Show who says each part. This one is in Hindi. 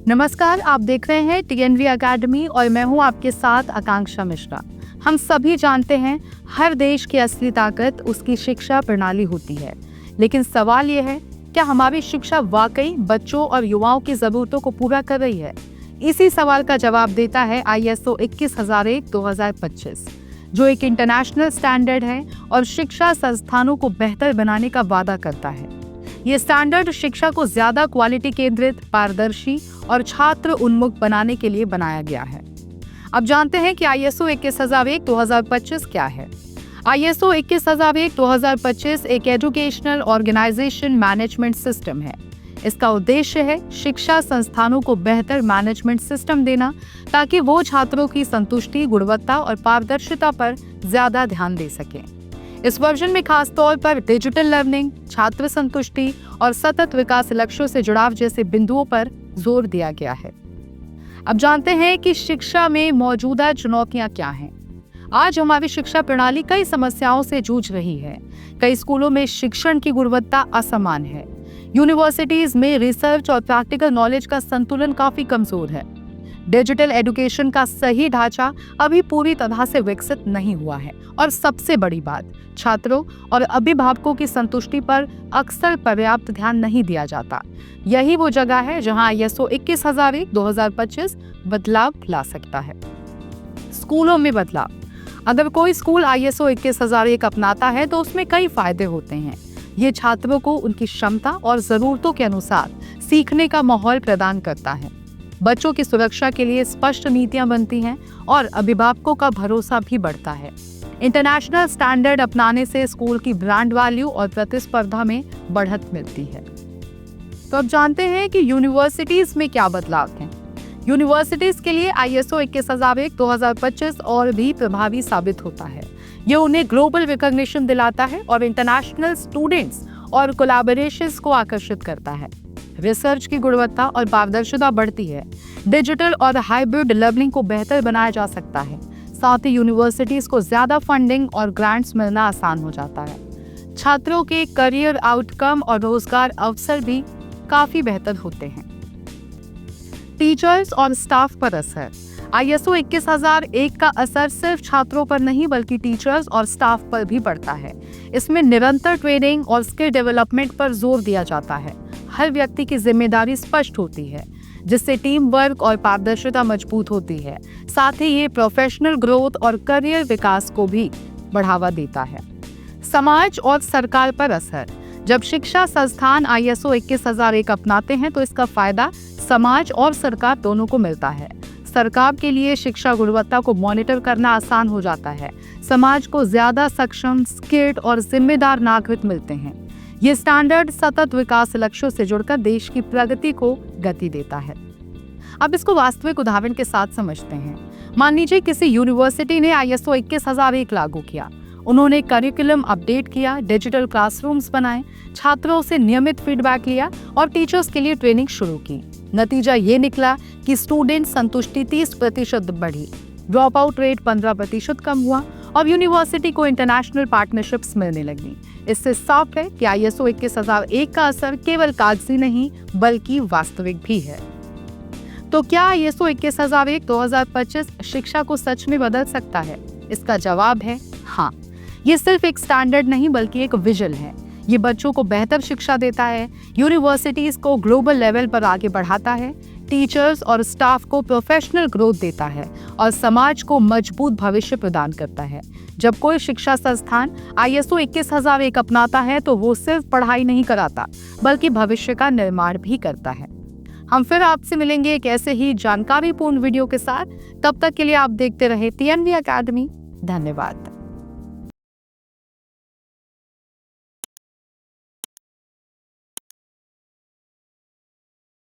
Speaker 1: नमस्कार, आप देख रहे हैं टीएनवी एकेडमी और मैं हूं आपके साथ आकांक्षा मिश्रा। हम सभी जानते हैं हर देश की असली ताकत उसकी शिक्षा प्रणाली होती है, लेकिन सवाल ये है क्या हमारी शिक्षा वाकई बच्चों और युवाओं की जरूरतों को पूरा कर रही है। इसी सवाल का जवाब देता है ISO 21001-2025, जो एक इंटरनेशनल स्टैंडर्ड है और शिक्षा संस्थानों को बेहतर बनाने का वादा करता है। ये स्टैंडर्ड शिक्षा को ज्यादा क्वालिटी केंद्रित, पारदर्शी और छात्र उन्मुख बनाने के लिए बनाया गया है। अब जानते हैं कि ISO 21001-2025 क्या है। ISO 21001-2025 एक एजुकेशनल ऑर्गेनाइजेशन मैनेजमेंट सिस्टम है। इसका उद्देश्य है शिक्षा संस्थानों को बेहतर मैनेजमेंट सिस्टम देना, ताकि वो छात्रों की संतुष्टि, गुणवत्ता और पारदर्शिता पर ज्यादा ध्यान दे सकें। इस वर्जन में खास तौर पर डिजिटल लर्निंग, छात्र संतुष्टि और सतत विकास लक्ष्यों से जुड़ाव जैसे बिंदुओं पर जोर दिया गया है। अब जानते हैं कि शिक्षा में मौजूदा चुनौतियां क्या हैं। आज हमारी शिक्षा प्रणाली कई समस्याओं से जूझ रही है। कई स्कूलों में शिक्षण की गुणवत्ता असमान है। यूनिवर्सिटीज में रिसर्च और प्रैक्टिकल नॉलेज का संतुलन काफी कमजोर है। डिजिटल एजुकेशन का सही ढांचा अभी पूरी तरह से विकसित नहीं हुआ है। और सबसे बड़ी बात, छात्रों और अभिभावकों की संतुष्टि पर अक्सर पर्याप्त ध्यान नहीं दिया जाता। यही वो जगह है जहां ISO 21001-2025 बदलाव ला सकता है। स्कूलों में बदलाव। अगर कोई स्कूल ISO 21001 अपनाता है तो उसमें कई फायदे होते हैं। ये छात्रों को उनकी क्षमता और जरूरतों के अनुसार सीखने का माहौल प्रदान करता है। बच्चों की सुरक्षा के लिए स्पष्ट नीतियां बनती हैं और अभिभावकों का भरोसा भी बढ़ता है। इंटरनेशनल स्टैंडर्ड अपनाने से स्कूल की ब्रांड वैल्यू और प्रतिस्पर्धा में बढ़त मिलती है। तो अब जानते हैं कि यूनिवर्सिटीज में क्या बदलाव हैं। यूनिवर्सिटीज के लिए ISO 21001-2025 और भी प्रभावी साबित होता है। ये उन्हें ग्लोबल रिकॉग्निशन दिलाता है और इंटरनेशनल स्टूडेंट्स और कोलैबोरेशंस को आकर्षित करता है। रिसर्च की गुणवत्ता और पारदर्शिता बढ़ती है। डिजिटल और हाइब्रिड लर्निंग को बेहतर बनाया जा सकता है। साथ ही यूनिवर्सिटीज को ज्यादा फंडिंग और ग्रांट्स मिलना आसान हो जाता है। छात्रों के करियर आउटकम और रोजगार अवसर भी काफी बेहतर होते हैं। टीचर्स और स्टाफ पर असर। ISO 21001 का असर सिर्फ छात्रों पर नहीं बल्कि टीचर्स और स्टाफ पर भी पड़ता है। इसमें निरंतर ट्रेनिंग और स्किल डेवलपमेंट पर जोर दिया जाता है। हर व्यक्ति की जिम्मेदारी स्पष्ट होती है, जिससे टीम वर्क और पारदर्शिता मजबूत होती है। साथ ही ये प्रोफेशनल ग्रोथ और करियर विकास को भी बढ़ावा देता है। समाज और सरकार पर असर। जब शिक्षा संस्थान ISO 21001 अपनाते हैं तो इसका फायदा समाज और सरकार दोनों को मिलता है। सरकार के लिए शिक्षा गुणवत्ता को मॉनिटर करना आसान हो जाता है। समाज को ज्यादा सक्षम, स्किल्ड और जिम्मेदार नागरिक मिलते हैं। ये स्टैंडर्ड सतत विकास लक्ष्यों से जुड़कर देश की प्रगति को गति देता है। अब इसको वास्तविक उदाहरण के साथ समझते हैं। मान लीजिए किसी यूनिवर्सिटी ने ISO 21001 लागू किया। उन्होंने करिकुलम अपडेट किया, डिजिटल क्लासरूम्स बनाए, छात्रों से नियमित फीडबैक लिया और टीचर्स के लिए ट्रेनिंग शुरू की। नतीजा ये निकला कि स्टूडेंट संतुष्टि 30% बढ़ी, ड्रॉप आउट रेट 15% कम हुआ और यूनिवर्सिटी को इंटरनेशनल पार्टनरशिप्स मिलने लगी। इससे साफ है कि ISO 21001 का असर केवल कागजी नहीं बल्कि वास्तविक भी है। तो क्या ISO 21001-2025 शिक्षा को सच में बदल सकता है? इसका जवाब है हाँ। ये सिर्फ एक स्टैंडर्ड नहीं बल्कि एक विजन है। ये बच्चों को बेहतर शिक्षा देता है, यूनिवर्सिटीज को ग्लोबल लेवल पर आगे बढ़ाता है, टीचर्स और स्टाफ को प्रोफेशनल ग्रोथ देता है और समाज को मजबूत भविष्य प्रदान करता है। जब कोई शिक्षा संस्थान ISO 21001 अपनाता है तो वो सिर्फ पढ़ाई नहीं कराता बल्कि भविष्य का निर्माण भी करता है। हम फिर आपसे मिलेंगे एक ऐसे ही जानकारीपूर्ण वीडियो के साथ। तब तक के लिए आप देखते रहे TNV एकेडमी। धन्यवाद।